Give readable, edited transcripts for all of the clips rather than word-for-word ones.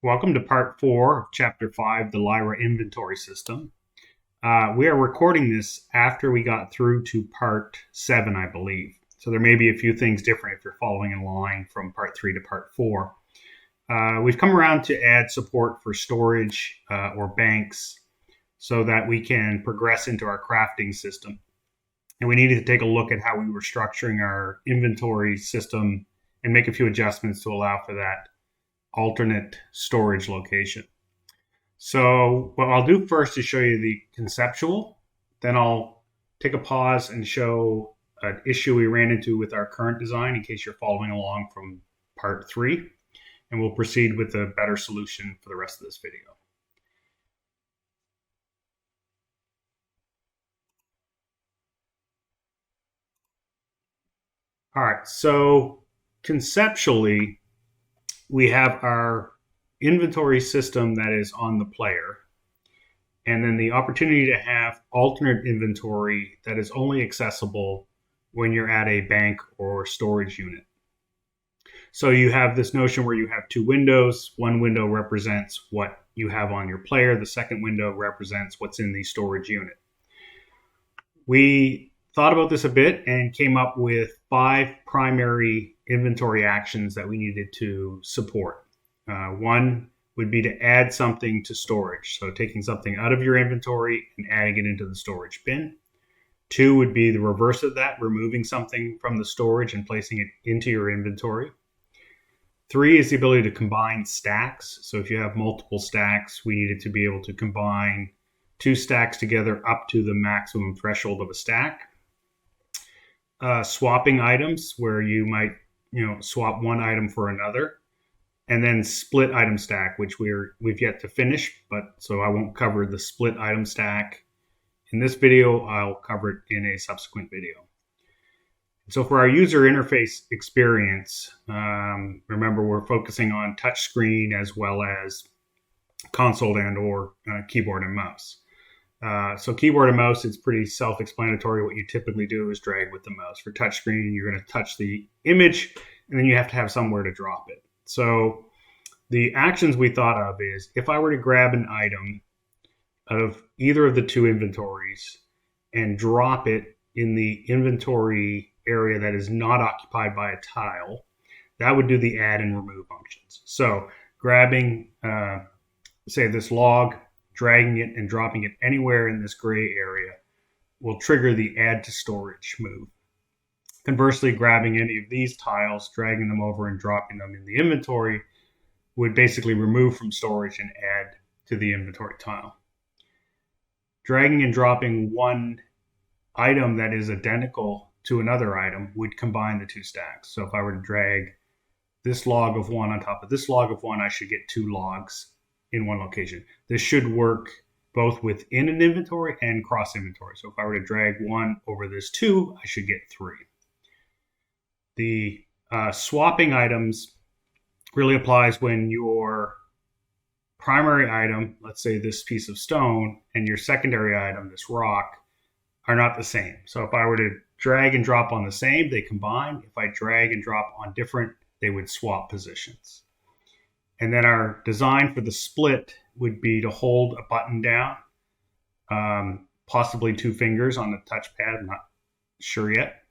Welcome to part 4 of chapter 5, the Lyra Inventory System. We are recording this after we got through to part 7, I believe. So there may be a few things different if you're following in line from part 3 to part 4. We've come around to add support for storage or banks so that we can progress into our crafting system. And we needed to take a look at how we were structuring our inventory system and make a few adjustments to allow for that alternate storage location. So what I'll do first is show you the conceptual. Then I'll take a pause and show an issue we ran into with our current design in case you're following along from part 3. And we'll proceed with a better solution for the rest of this video. All right, so conceptually, we have our inventory system that is on the player, and then the opportunity to have alternate inventory that is only accessible when you're at a bank or storage unit. So you have this notion where you have two windows. One window represents what you have on your player. The second window represents what's in the storage unit. We thought about this a bit and came up with 5 primary inventory actions that we needed to support. One would be to add something to storage, so taking something out of your inventory and adding it into the storage bin. 2 would be the reverse of that, removing something from the storage and placing it into your inventory. 3 is the ability to combine stacks. So if you have multiple stacks, we needed to be able to combine 2 stacks together up to the maximum threshold of a stack. Swapping items where you might swap one item for another, and then split item stack, which we've yet to finish, but so I won't cover the split item stack in this video. I'll cover it in a subsequent video. So for our user interface experience, remember we're focusing on touchscreen as well as console and or keyboard and mouse. So keyboard and mouse, it's pretty self-explanatory. What you typically do is drag with the mouse. For touchscreen, you're going to touch the image, and then you have to have somewhere to drop it. So the actions we thought of is if I were to grab an item of either of the 2 inventories and drop it in the inventory area that is not occupied by a tile, that would do the add and remove functions. So grabbing, say, this log, dragging it and dropping it anywhere in this gray area will trigger the add to storage move. Conversely, grabbing any of these tiles, dragging them over and dropping them in the inventory would basically remove from storage and add to the inventory tile. Dragging and dropping one item that is identical to another item would combine the 2 stacks. So if I were to drag this log of 1 on top of this log of 1, I should get 2 logs in one location. This should work both within an inventory and cross inventory. So if I were to drag 1 over this 2, I should get 3. The swapping items really applies when your primary item, let's say this piece of stone, and your secondary item, this rock, are not the same. So if I were to drag and drop on the same, they combine. If I drag and drop on different, they would swap positions. And then our design for the split would be to hold a button down, possibly 2 fingers on the touchpad, I'm not sure yet,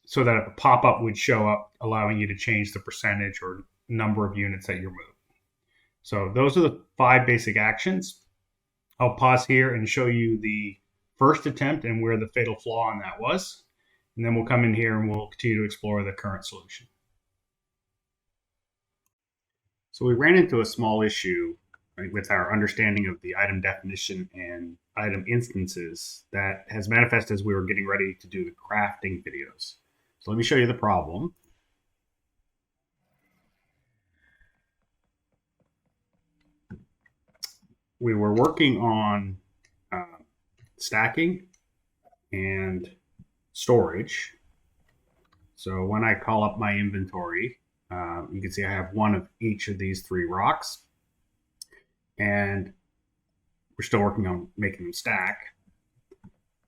so that a pop-up would show up, allowing you to change the percentage or number of units that you're moving. So those are the 5 basic actions. I'll pause here and show you the first attempt and where the fatal flaw on that was. And then we'll come in here and we'll continue to explore the current solution. So we ran into a small issue, right, with our understanding of the item definition and item instances that has manifested as we were getting ready to do the crafting videos. So let me show you the problem. We were working on stacking and storage. So when I call up my inventory, you can see I have 1 of each of these 3 rocks, and we're still working on making them stack.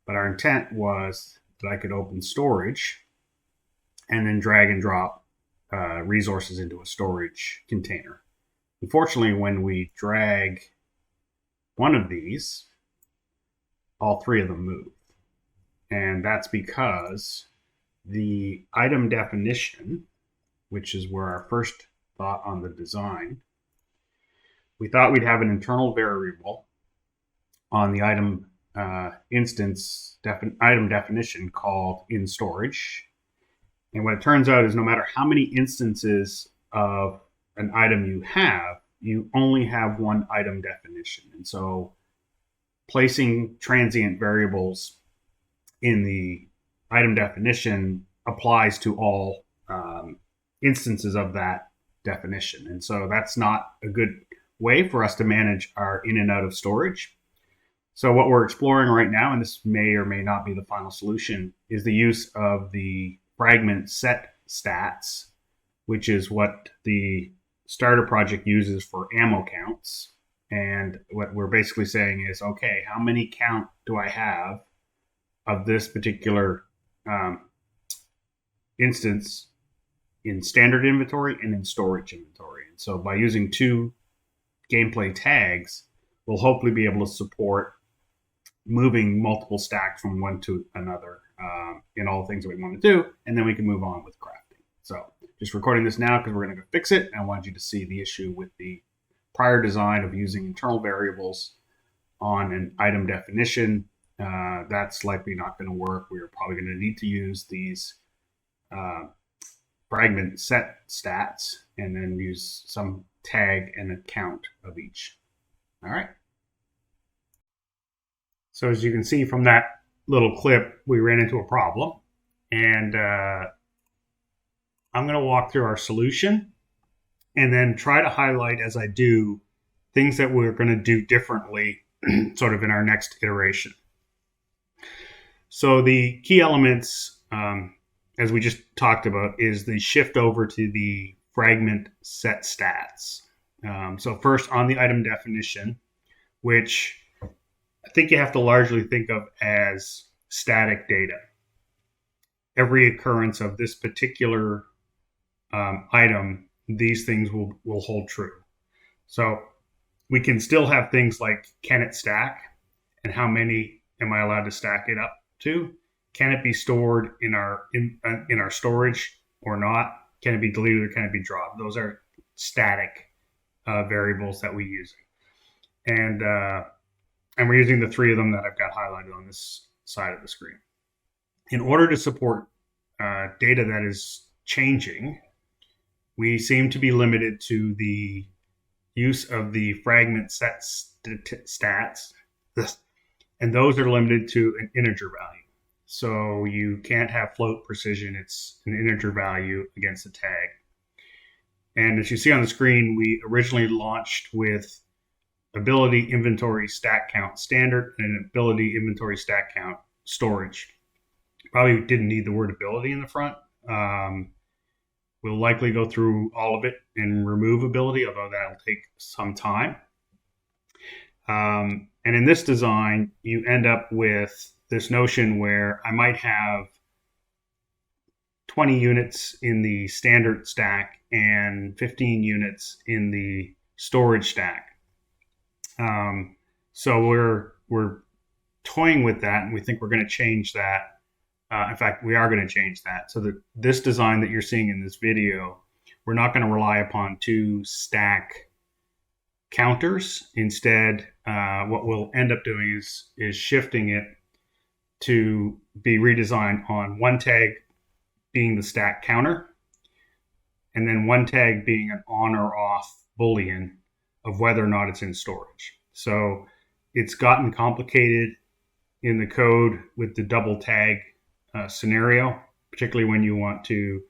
But our intent was that I could open storage and then drag and drop resources into a storage container. Unfortunately, when we drag one of these, all three of them move. And that's because the item definition, which is where our first thought on the design, we thought we'd have an internal variable on the item item definition called inStorage. And what it turns out is no matter how many instances of an item you have, you only have one item definition. And so placing transient variables in the item definition applies to all instances of that definition. And so that's not a good way for us to manage our in and out of storage. So what we're exploring right now, and this may or may not be the final solution, is the use of the fragment StatSet, which is what the starter project uses for ammo counts. And what we're basically saying is, okay, how many count do I have of this particular instance in standard inventory and in storage inventory? And so by using two gameplay tags, we'll hopefully be able to support moving multiple stacks from one to another in all the things that we want to do, and then we can move on with crafting. So just recording this now because we're going to go fix it. I want you to see the issue with the prior design of using internal variables on an item definition. That's likely not going to work. We're probably going to need to use these fragment StatSet and then use some tag and a count of each. All right. So as you can see from that little clip, we ran into a problem, and I'm going to walk through our solution and then try to highlight as I do things that we're going to do differently sort of in our next iteration. So the key elements, as we just talked about, is the shift over to the fragment StatSet. So first on the item definition, which I think you have to largely think of as static data. Every occurrence of this particular item, these things will hold true. So we can still have things like, can it stack? And how many am I allowed to stack it up to? Can it be stored in our storage or not? Can it be deleted or can it be dropped? Those are static variables that we use. And we're using the three of them that I've got highlighted on this side of the screen. In order to support data that is changing, we seem to be limited to the use of the fragment stats, and those are limited to an integer value. So you can't have float precision. It's an integer value against a tag. And as you see on the screen, we originally launched with ability inventory stack count standard and ability inventory stack count storage. Probably didn't need the word ability in the front. We'll likely go through all of it and remove ability, although that'll take some time. And in this design, you end up with this notion where I might have 20 units in the standard stack and 15 units in the storage stack. So we're toying with that, and we think we're going to change that. In fact, we are going to change that. So that this design that you're seeing in this video, we're not going to rely upon two stack counters. Instead, what we'll end up doing is shifting it to be redesigned on one tag being the stack counter, and then one tag being an on or off Boolean of whether or not it's in storage. So it's gotten complicated in the code with the double tag scenario, particularly when you want to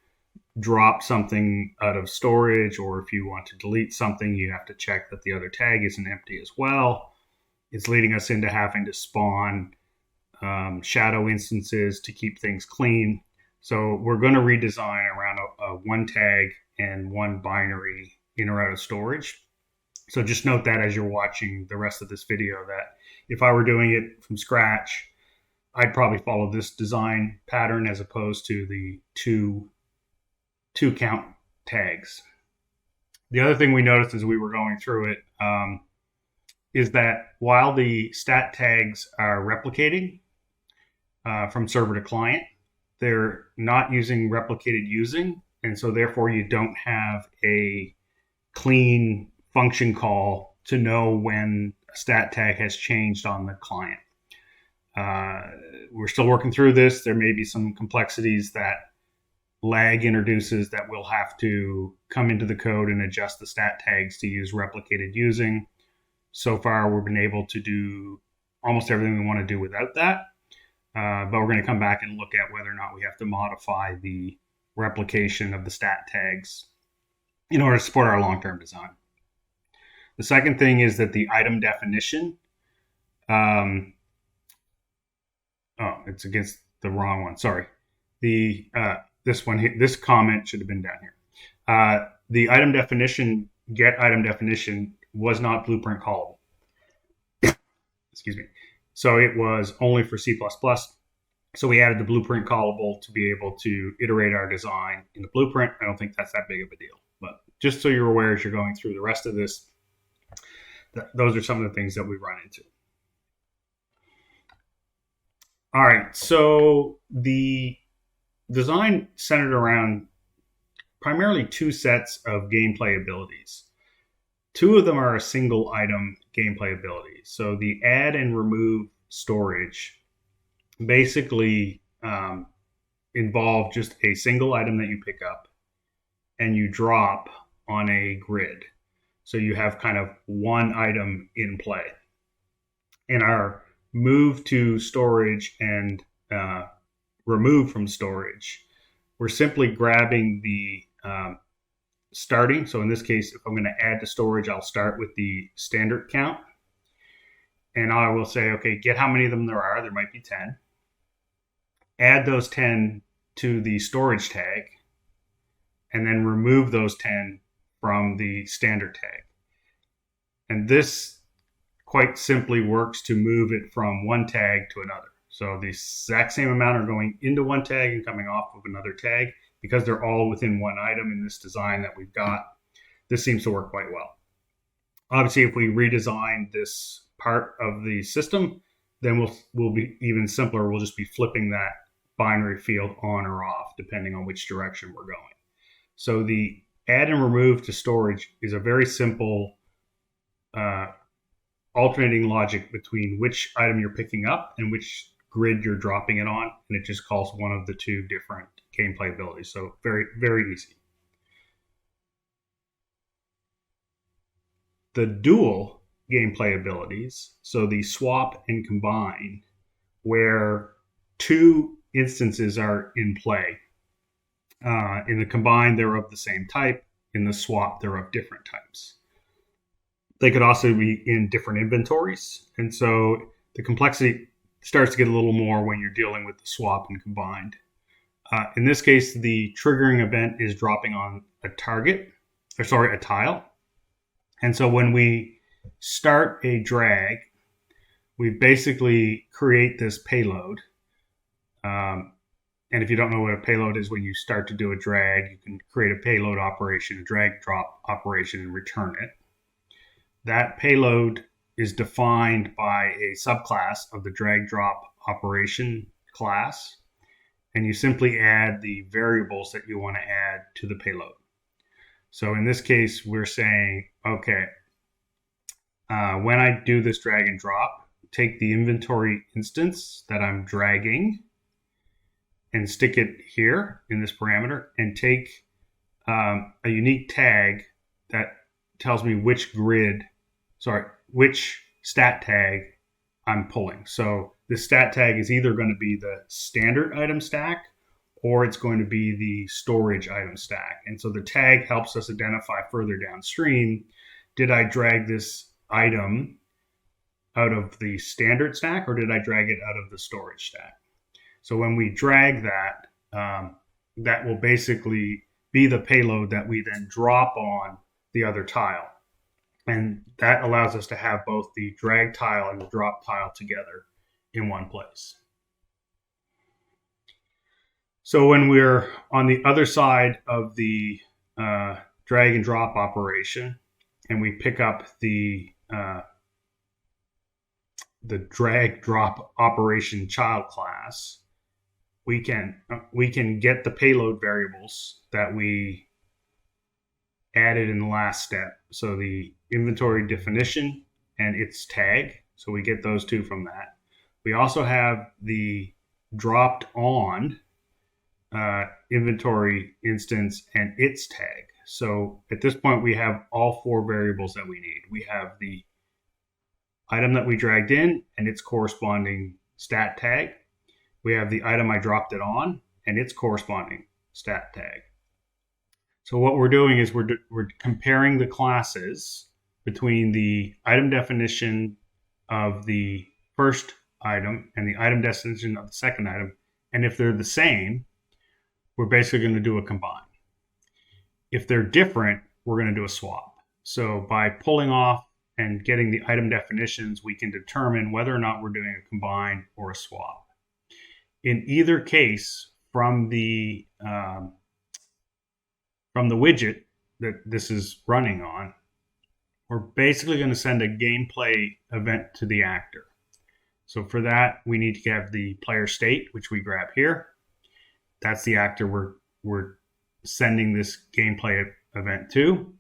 drop something out of storage, or if you want to delete something, you have to check that the other tag isn't empty as well. It's leading us into having to spawn shadow instances to keep things clean. So we're going to redesign around a one tag and one binary in or out of storage. So just note that as you're watching the rest of this video, that if I were doing it from scratch, I'd probably follow this design pattern as opposed to the two count tags. The other thing we noticed as we were going through it is that while the stat tags are replicating from server to client, they're not using replicated using. And so therefore you don't have a clean function call to know when a stat tag has changed on the client. We're still working through this. There may be some complexities that lag introduces that we'll have to come into the code and adjust the stat tags to use replicated using. So far, we've been able to do almost everything we want to do without that. But we're going to come back and look at whether or not we have to modify the replication of the stat tags in order to support our long-term design. The second thing is that the item definition, it's against the wrong one. Sorry. This one here, this comment should have been down here. The item definition, get item definition, was not blueprint callable. Excuse me. So it was only for C++. So we added the blueprint callable to be able to iterate our design in the blueprint. I don't think that's that big of a deal. But just so you're aware as you're going through the rest of this, those are some of the things that we run into. All right, so the design centered around primarily two sets of gameplay abilities. Two of them are a single item gameplay ability. So the add and remove storage basically involve just a single item that you pick up and you drop on a grid. So you have kind of one item in play. In our move to storage and remove from storage, we're simply grabbing the starting. So in this case, if I'm going to add to storage, I'll start with the standard count. And I will say, okay, get how many of them there are. There might be 10. Add those 10 to the storage tag, and then remove those 10 from the standard tag. And this quite simply works to move it from one tag to another. So the exact same amount are going into one tag and coming off of another tag because they're all within one item in this design that we've got. This seems to work quite well. Obviously, if we redesign this part of the system, then we'll be even simpler. We'll just be flipping that binary field on or off depending on which direction we're going. So the add and remove to storage is a very simple alternating logic between which item you're picking up and which grid you're dropping it on, and it just calls one of the two different gameplay abilities. So very, very easy. The dual gameplay abilities, so the swap and combine, where two instances are in play. In the combine, they're of the same type. In the swap, they're of different types. They could also be in different inventories. And so the complexity starts to get a little more when you're dealing with the swap and combined. In this case, the triggering event is dropping on a tile. And so when we start a drag, we basically create this payload. And if you don't know what a payload is, when you start to do a drag, you can create a payload operation, a drag drop operation, and return it. That payload is defined by a subclass of the drag drop operation class. And you simply add the variables that you want to add to the payload. So in this case, we're saying, okay, when I do this drag and drop, take the inventory instance that I'm dragging and stick it here in this parameter, and take a unique tag that tells me which stat tag I'm pulling. So this stat tag is either going to be the standard item stack or it's going to be the storage item stack. And so the tag helps us identify further downstream, did I drag this item out of the standard stack or did I drag it out of the storage stack? So when we drag that, that will basically be the payload that we then drop on the other tile. And that allows us to have both the drag tile and the drop tile together in one place. So when we're on the other side of the drag and drop operation, and we pick up the drag drop operation child class, we can get the payload variables that we added in the last step. So the inventory definition and its tag. So we get those two from that. We also have the dropped on inventory instance and its tag. So at this point, we have all four variables that we need. We have the item that we dragged in and its corresponding stat tag. We have the item I dropped it on and its corresponding stat tag. So what we're doing is we're comparing the classes between the item definition of the first item and the item definition of the second item. And if they're the same, we're basically going to do a combine. If they're different, we're going to do a swap. So by pulling off and getting the item definitions, we can determine whether or not we're doing a combine or a swap. In either case, from the widget that this is running on, we're basically going to send a gameplay event to the actor. So for that, we need to have the player state, which we grab here. That's the actor we're sending this gameplay event to.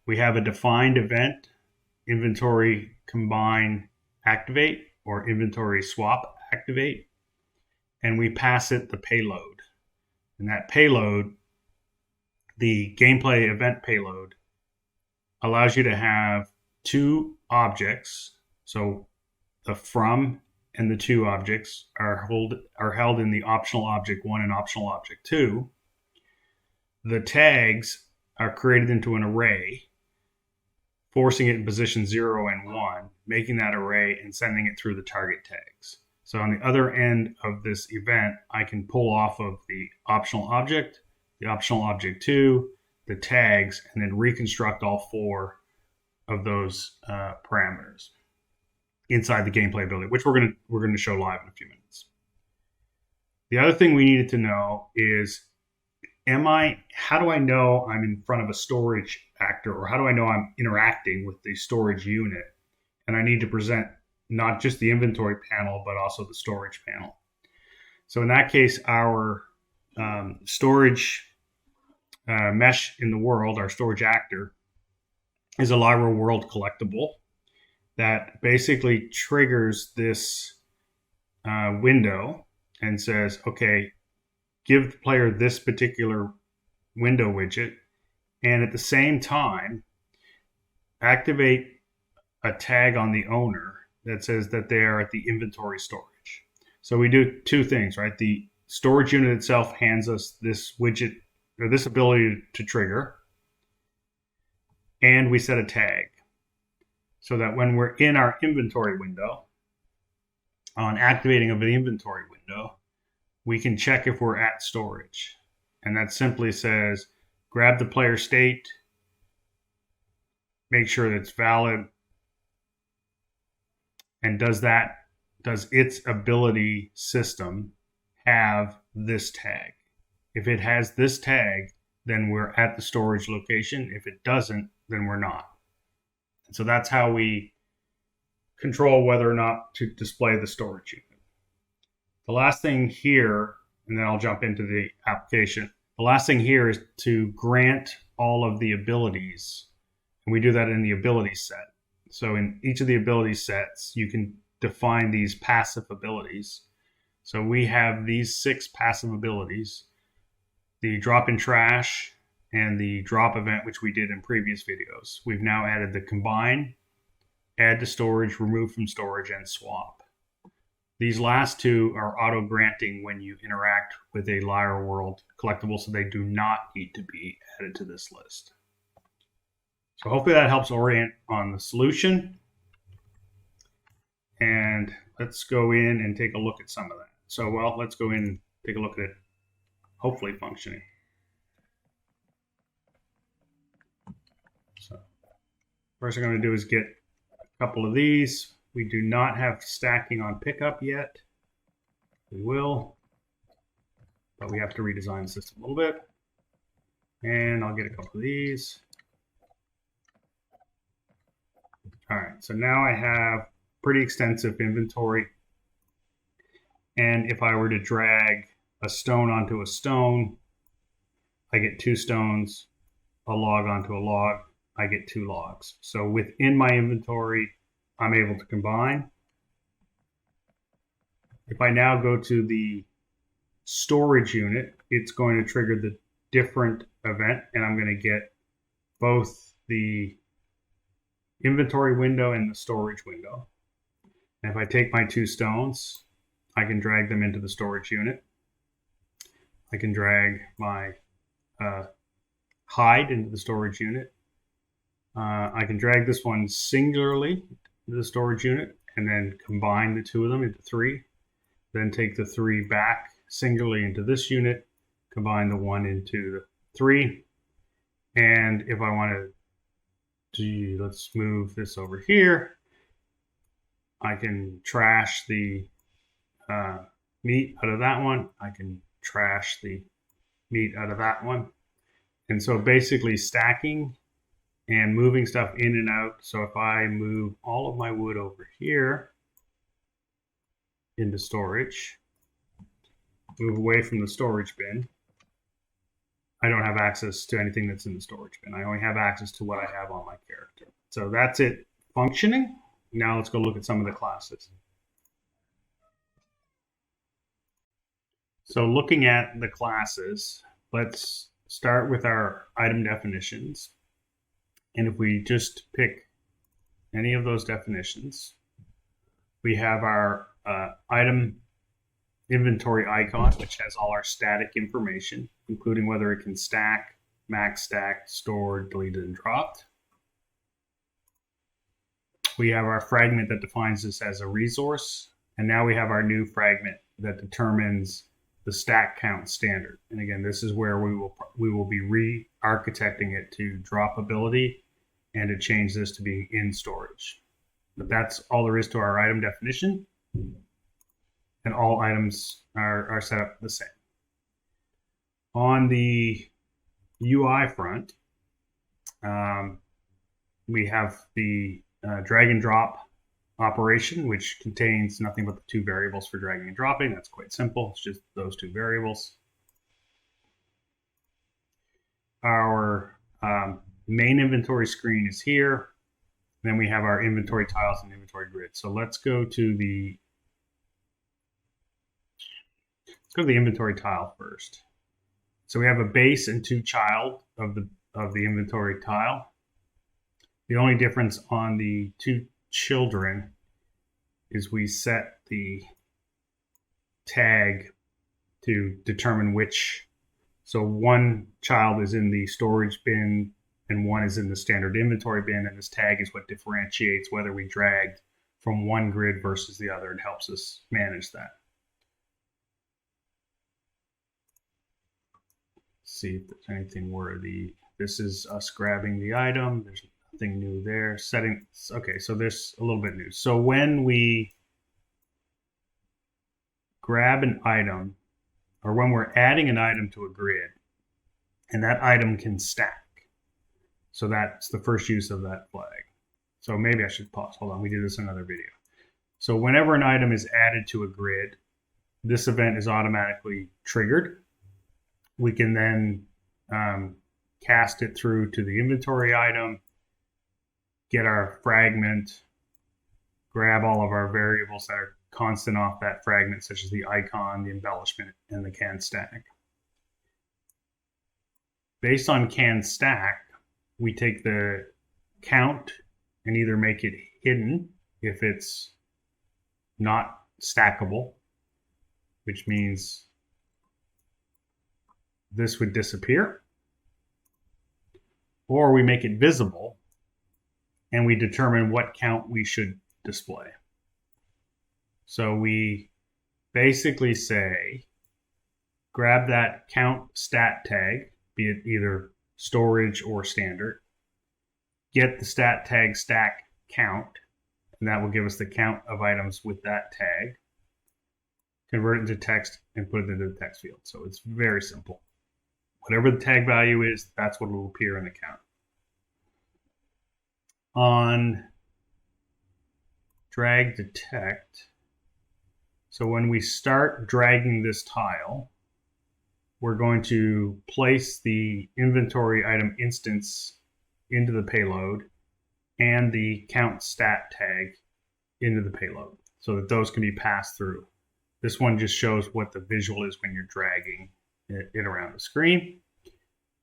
We have a defined event, inventory combine activate or inventory swap activate, and we pass it the payload. And that payload, the gameplay event payload, allows you to have two objects. So the from and the to objects are held in the optional object 1 and optional object 2. The tags are created into an array, forcing it in position 0 and 1, making that array and sending it through the target tags. So on the other end of this event, I can pull off of the optional object, the optional object 2, the tags, and then reconstruct all four of those parameters inside the gameplay ability, which we're going to show live in a few minutes. The other thing we needed to know is, how do I know I'm in front of a storage actor, or how do I know I'm interacting with the storage unit? And I need to present not just the inventory panel, but also the storage panel. So in that case, our storage mesh in the world, our storage actor, is a Lyra World collectible that basically triggers this window and says, okay, give the player this particular window widget, and at the same time, activate a tag on the owner that says that they are at the inventory storage. So we do two things, right? The storage unit itself hands us this widget, or this ability to trigger, and we set a tag so that when we're in our inventory window, on activating of the inventory window, we can check if we're at storage. And that simply says, grab the player state, make sure that it's valid, and does its ability system have this tag? If it has this tag, then we're at the storage location. If it doesn't, then we're not. And so that's how we control whether or not to display the storage unit. The last thing here, and then I'll jump into the application. The last thing here is to grant all of the abilities. And we do that in the ability set. So in each of the ability sets, you can define these passive abilities. So we have these 6 passive abilities: the drop in trash and the drop event, which we did in previous videos. We've now added the combine, add to storage, remove from storage, and swap. These last two are auto-granting when you interact with a Lyra World collectible, so they do not need to be added to this list. So hopefully that helps orient on the solution. And let's go in and take a look at some of that. So, let's go in and take a look at it hopefully functioning. So first I'm going to do is get a couple of these. We do not have stacking on pickup yet. We will, but we have to redesign the system a little bit. And I'll get a couple of these. All right, so now I have pretty extensive inventory. And if I were to drag a stone onto a stone, I get 2 stones. A log onto a log, I get 2 logs. So within my inventory, I'm able to combine. If I now go to the storage unit, it's going to trigger the different event, and I'm going to get both the inventory window and the storage window. And if I take my 2 stones, I can drag them into the storage unit. I can drag my hide into the storage unit. I can drag this one singularly into the storage unit and then combine the 2 of them into 3. Then take the 3 back singularly into this unit, combine the 1 into the 3. And if I want to, let's move this over here. I can trash the meat out of that one. I can trash the meat out of that one. And so basically stacking and moving stuff in and out. So if I move all of my wood over here into storage, move away from the storage bin, I don't have access to anything that's in the storage bin. I only have access to what I have on my character. So that's it functioning. Now let's go look at some of the classes. So looking at the classes, let's start with our item definitions. And if we just pick any of those definitions, we have our item inventory icon, which has all our static information, including whether it can stack, max stacked, stored, deleted, and dropped. We have our fragment that defines this as a resource. And now we have our new fragment that determines the stack count standard. And again, this is where we will be re-architecting it to droppability and to change this to being in storage. But that's all there is to our item definition. And all items are set up the same. On the UI front, we have the drag and drop operation, which contains nothing but the 2 variables for dragging and dropping. That's quite simple. It's just those 2 variables. Our main inventory screen is here. Then we have our inventory tiles and inventory grid. So let's go to the inventory tile first. So we have a base and 2 child of the inventory tile. The only difference on the 2 children is we set the tag to determine which. So 1 child is in the storage bin and 1 is in the standard inventory bin, and this tag is what differentiates whether we dragged from one grid versus the other. It helps us manage that. Let's see if there's anything worthy. This is us grabbing the item. There's nothing new there. Settings. Okay, so there's a little bit new. So when we grab an item, or when we're adding an item to a grid, and that item can stack. So that's the first use of that flag. So maybe I should pause. Hold on, we did this in another video. So whenever an item is added to a grid, this event is automatically triggered. We can then cast it through to the inventory item, get our fragment, grab all of our variables that are constant off that fragment, such as the icon, the embellishment, and the can stack. Based on can stack, we take the count and either make it hidden if it's not stackable, which means this would disappear, or we make it visible and we determine what count we should display. So we basically say, grab that count stat tag, be it either storage or standard, get the stat tag stack count, and that will give us the count of items with that tag, convert it into text, and put it into the text field. So it's very simple. Whatever the tag value is, that's what will appear in the count. On drag detect, so when we start dragging this tile, we're going to place the inventory item instance into the payload and the count stat tag into the payload so that those can be passed through. This one just shows what the visual is when you're dragging it around the screen.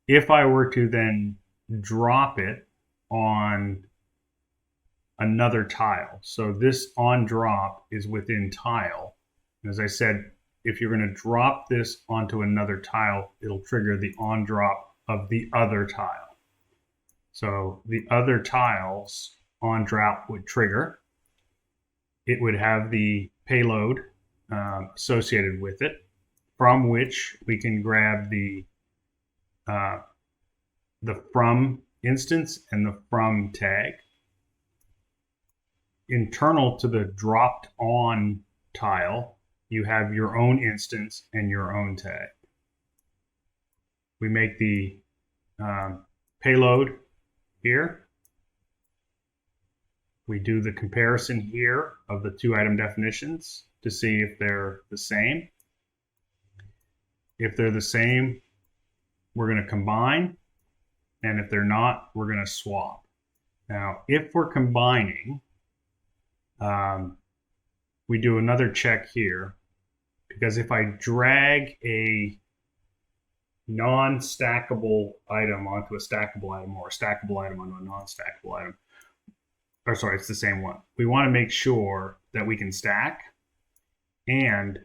If I were to then drop it on another tile, so this on drop is within tile. As I said, if you're going to drop this onto another tile, it'll trigger the on drop of the other tile. So the other tile's on drop would trigger. It would have the payload associated with it, from which we can grab the from instance and the from tag. Internal to the dropped on tile, you have your own instance and your own tag. We make the payload here. We do the comparison here of the two item definitions to see if they're the same. If they're the same, we're going to combine. And if they're not, we're going to swap. Now, if we're combining, we do another check here, because if I drag a non-stackable item onto a stackable item, or a stackable item onto a non-stackable item, or sorry, it's the same one. We want to make sure that we can stack, and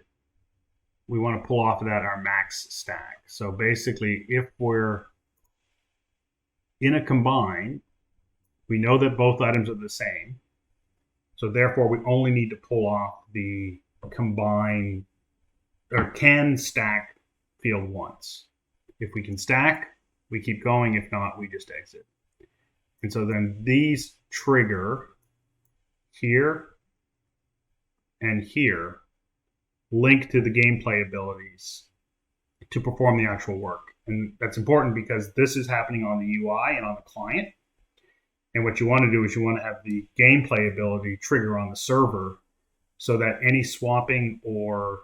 we want to pull off of that our max stack. So basically, if we're in a combine, we know that both items are the same. So therefore, we only need to pull off the combine or can stack field once. If we can stack, we keep going. If not, we just exit. And so then these trigger here and here, link to the gameplay abilities to perform the actual work. And that's important because this is happening on the UI and on the client. And what you want to do is you want to have the gameplay ability trigger on the server so that any swapping or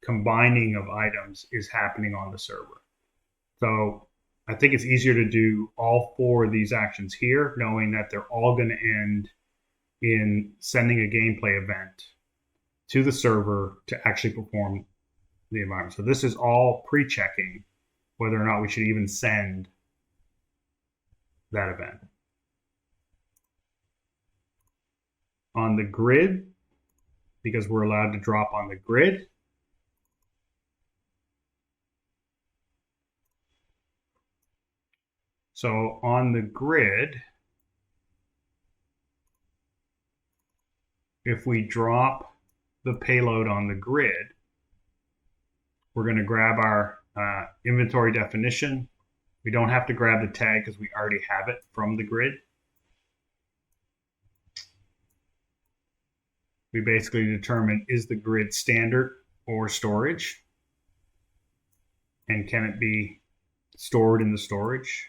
combining of items is happening on the server. So I think it's easier to do all four of these actions here, knowing that they're all going to end in sending a gameplay event to the server to actually perform the environment. So this is all pre-checking whether or not we should even send that event. On the grid, because we're allowed to drop on the grid, so on the grid, if we drop the payload on the grid, we're going to grab our inventory definition. We don't have to grab the tag because we already have it from the grid. We basically determine, is the grid standard or storage? And can it be stored in the storage?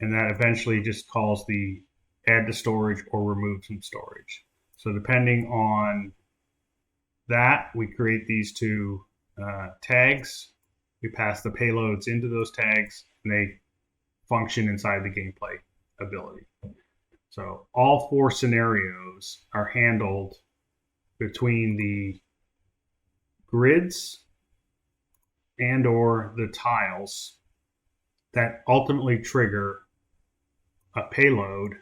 And that eventually just calls the add to storage or remove from storage. So depending on that, we create these two tags. We pass the payloads into those tags, and they function inside the gameplay ability. So all four scenarios are handled between the grids and or the tiles that ultimately trigger a payload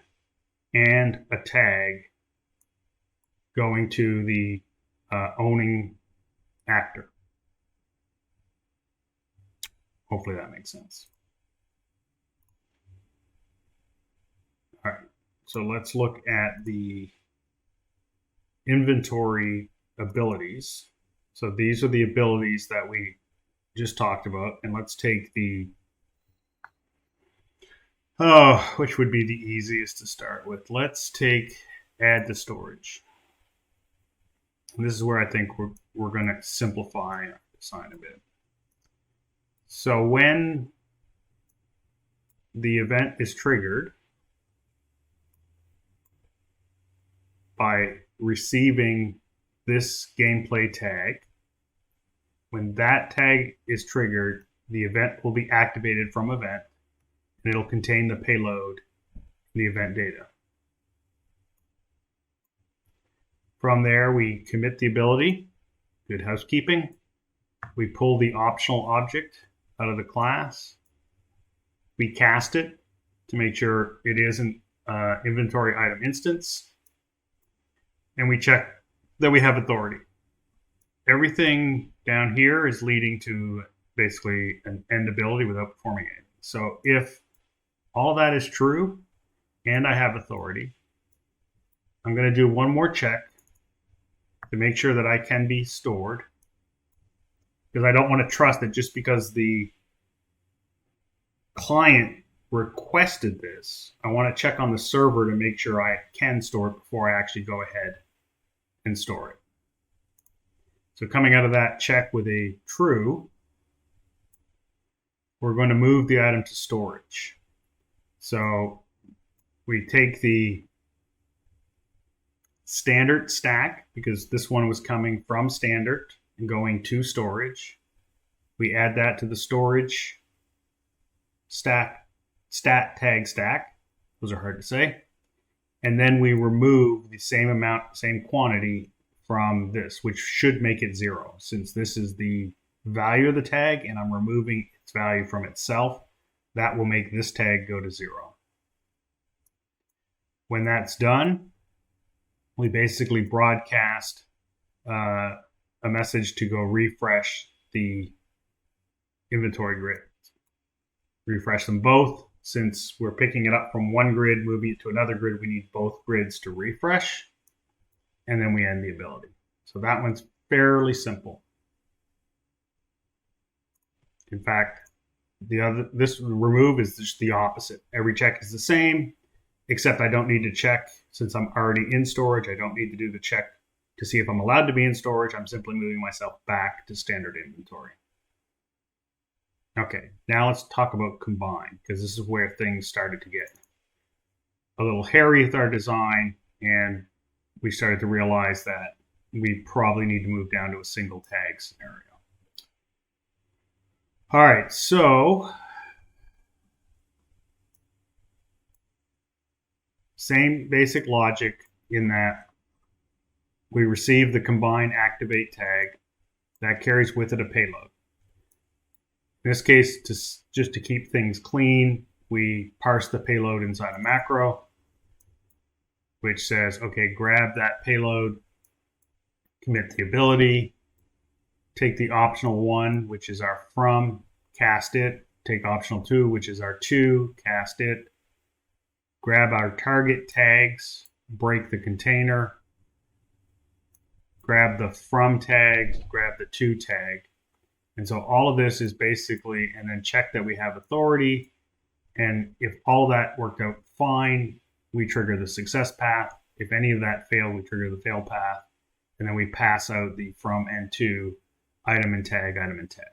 and a tag going to the owning actor. Hopefully that makes sense. All right, so let's look at the inventory abilities. So these are the abilities that we just talked about. And let's take the, which would be the easiest to start with. Let's take add to storage. And this is where I think we're going to simplify our design a bit. So when the event is triggered by receiving this gameplay tag. When that tag is triggered, the event will be activated from event, and it'll contain the payload in the event data. From there, we commit the ability, good housekeeping. We pull the optional object out of the class. We cast it to make sure it is an inventory item instance. And we check that we have authority. Everything down here is leading to basically an end ability without performing anything. So if all that is true and I have authority, I'm going to do one more check to make sure that I can be stored, because I don't want to trust that just because the client requested this, I want to check on the server to make sure I can store it before I actually go ahead and store it. So coming out of that check with a true, we're going to move the item to storage. So we take the standard stack, because this one was coming from standard and going to storage. We add that to the storage stat tag stack. Those are hard to say. And then we remove the same amount, same quantity from this, which should make it 0, since this is the value of the tag and I'm removing its value from itself. That will make this tag go to 0. When that's done, we basically broadcast a message to go refresh the inventory grid. Refresh them both. Since we're picking it up from one grid, moving it to another grid, we need both grids to refresh. And then we end the ability. So that one's fairly simple. In fact, this remove is just the opposite. Every check is the same, except I don't need to check. Since I'm already in storage, I don't need to do the check to see if I'm allowed to be in storage. I'm simply moving myself back to standard inventory. Okay, now let's talk about combine, because this is where things started to get a little hairy with our design, and we started to realize that we probably need to move down to a single tag scenario. All right, so same basic logic in that we receive the combine activate tag that carries with it a payload. In this case, just to keep things clean, we parse the payload inside a macro, which says, okay, grab that payload, commit the ability, take the optional 1, which is our from, cast it, take optional 2, which is our to, cast it, grab our target tags, break the container, grab the from tag, grab the to tag. And so all of this is basically, and then check that we have authority. And if all that worked out fine, we trigger the success path. If any of that failed, we trigger the fail path. And then we pass out the from and to item and tag, item and tag.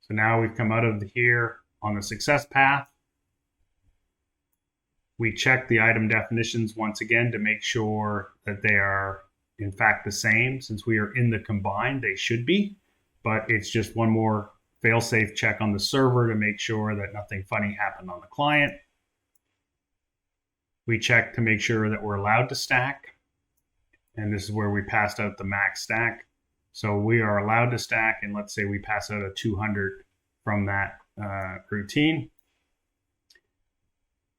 So now we've come out of here on the success path. We check the item definitions once again to make sure that they are in fact the same. Since we are in the combine, they should be, but it's just one more fail-safe check on the server to make sure that nothing funny happened on the client. We check to make sure that we're allowed to stack, and this is where we passed out the max stack. So we are allowed to stack, and let's say we pass out a 200 from that routine.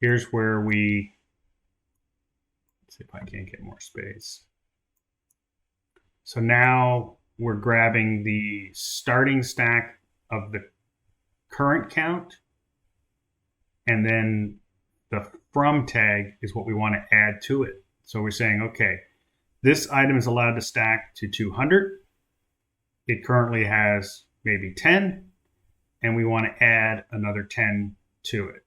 Here's where let's see if I can't get more space. So now we're grabbing the starting stack of the current count, and then the from tag is what we want to add to it. So we're saying, okay, this item is allowed to stack to 200. It currently has maybe 10, and we want to add another 10 to it.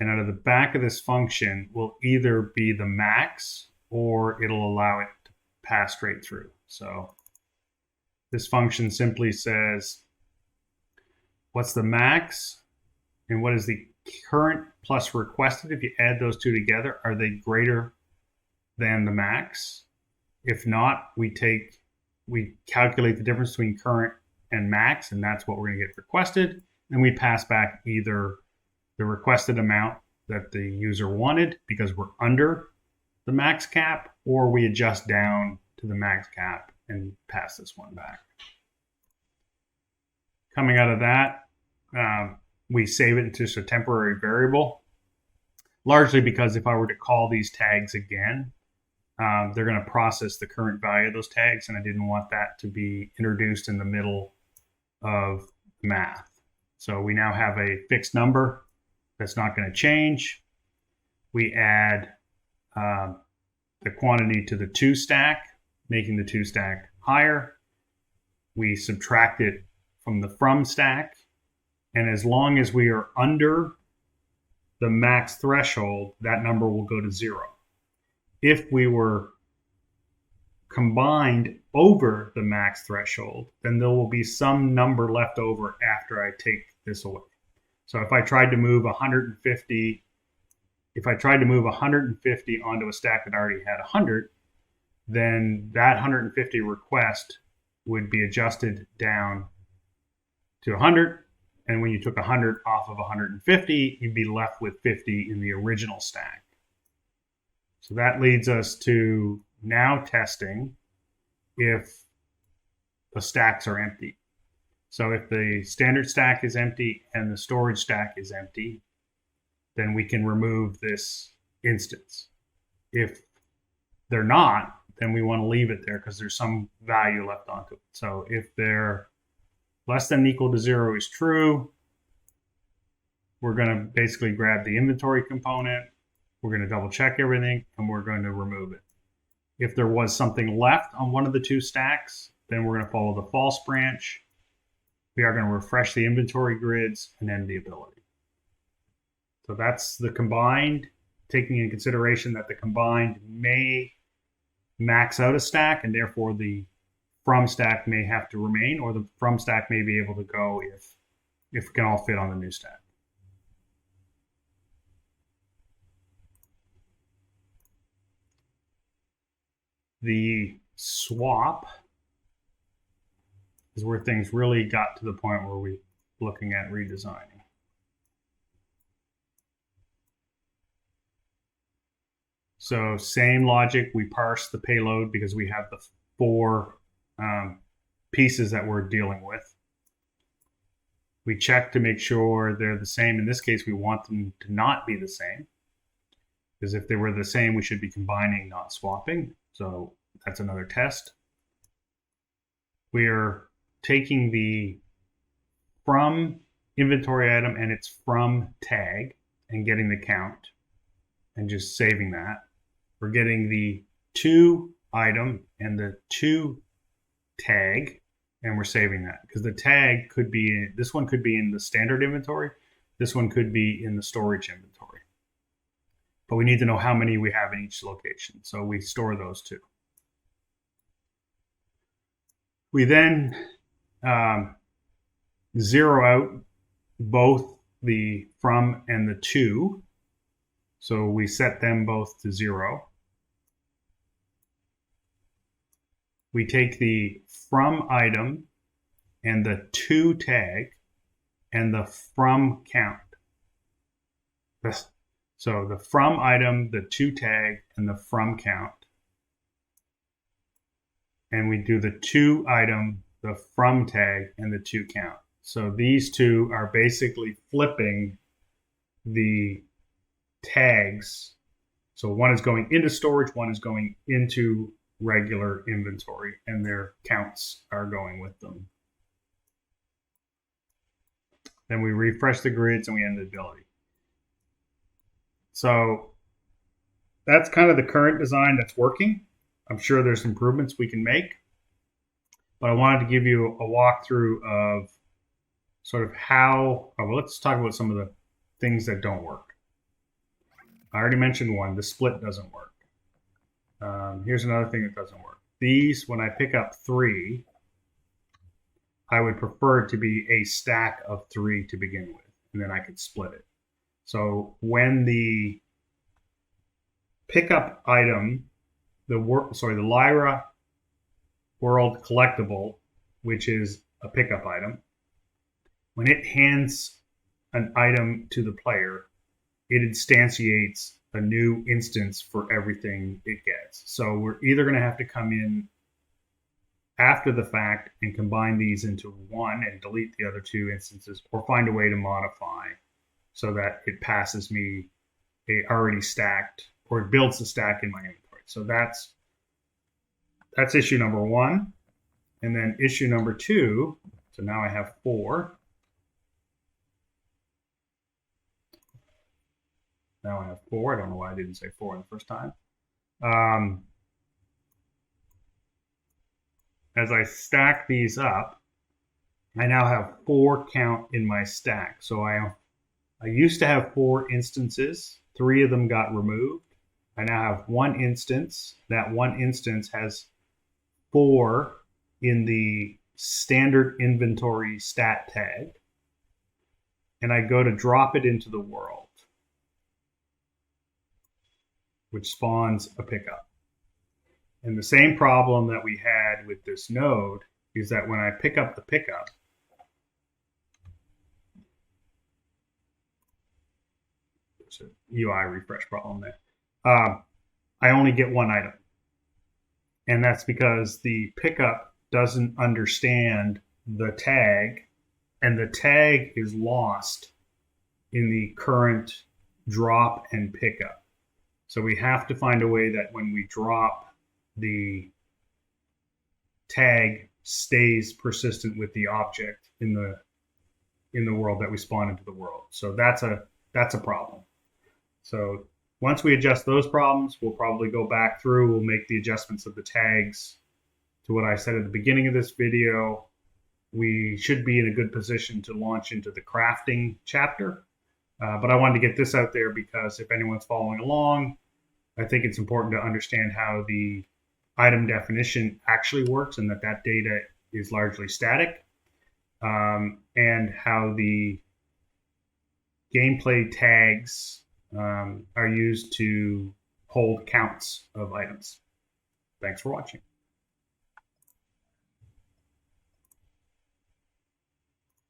And out of the back of this function will either be the max or it'll allow it to pass straight through. So this function simply says what's the max and what is the current plus requested. If you add those two together, are they greater than the max? If not, we calculate the difference between current and max, and that's what we're going to get requested. And we pass back either the requested amount that the user wanted because we're under the max cap, or we adjust down to the max cap and pass this one back. Coming out of that, we save it into just a temporary variable, largely because if I were to call these tags again, they're going to process the current value of those tags, and I didn't want that to be introduced in the middle of math. So we now have a fixed number that's not going to change. We add the quantity to the to stack, making the to stack higher. We subtract it from the from stack, and as long as we are under the max threshold, that number will go to 0. If we were combined over the max threshold, then there will be some number left over after I take this away. So if I tried to move 150, onto a stack that already had 100, then that 150 request would be adjusted down to 100. And when you took 100 off of 150, you'd be left with 50 in the original stack. So that leads us to now testing if the stacks are empty. So if the standard stack is empty and the storage stack is empty, then we can remove this instance. If they're not, then we want to leave it there because there's some value left onto it. So if they're less than or equal to 0 is true, we're going to basically grab the inventory component, we're going to double check everything, and we're going to remove it. If there was something left on one of the two stacks, then we're going to follow the false branch. We are going to refresh the inventory grids and end the ability. So that's the combined, taking into consideration that the combined may max out a stack, and therefore the from stack may have to remain, or the from stack may be able to go if it can all fit on the new stack. The swap is where things really got to the point where we're looking at redesigning. So same logic, we parse the payload because we have the 4 pieces that we're dealing with. We check to make sure they're the same. In this case, we want them to not be the same, because if they were the same, we should be combining, not swapping. So that's another test. We are taking the from inventory item and its from tag and getting the count and just saving that. We're getting the to item and the to tag, and we're saving that because the tag could be, this one could be in the standard inventory, this one could be in the storage inventory. But we need to know how many we have in each location, so we store those two. We then zero out both the from and the to, so we set them both to 0. We take the from item and the to tag and the from count. So the from item, the to tag, and the from count. And we do the to item, the from tag, and the to count. So these two are basically flipping the tags. So one is going into storage, one is going into regular inventory, and their counts are going with them. Then we refresh the grids and we end the ability. So that's kind of the current design that's working. I'm sure there's improvements we can make, but I wanted to give you a walkthrough of sort of how, well, let's talk about some of the things that don't work. I already mentioned one, the split doesn't work. Here's another thing that doesn't work. These, when I pick up 3, I would prefer it to be a stack of 3 to begin with, and then I could split it. So when the pickup item, the Lyra World Collectible, which is a pickup item, when it hands an item to the player, it instantiates a new instance for everything it gets. So we're either going to have to come in after the fact and combine these into one and delete the other 2 instances, or find a way to modify so that it passes me a already stacked, or it builds the stack in my inventory. So that's issue number 1. And then issue number 2, so now I have 4. Now I have 4. I don't know why I didn't say 4 the first time. As I stack these up, I now have 4 count in my stack. So I used to have 4 instances. 3 of them got removed. I now have 1 instance. That 1 instance has 4 in the standard inventory stat tag. And I go to drop it into the world, which spawns a pickup. And the same problem that we had with this node is that when I pick up the pickup, there's a UI refresh problem there. I only get 1 item. And that's because the pickup doesn't understand the tag, and the tag is lost in the current drop and pickup. So we have to find a way that when we drop, the tag stays persistent with the object in the world that we spawn into the world. So that's a problem. So once we adjust those problems, we'll probably go back through, we'll make the adjustments of the tags to what I said at the beginning of this video. We should be in a good position to launch into the crafting chapter. But I wanted to get this out there because if anyone's following along, I think it's important to understand how the item definition actually works, and that data is largely static, and how the gameplay tags are used to hold counts of items. Thanks for watching.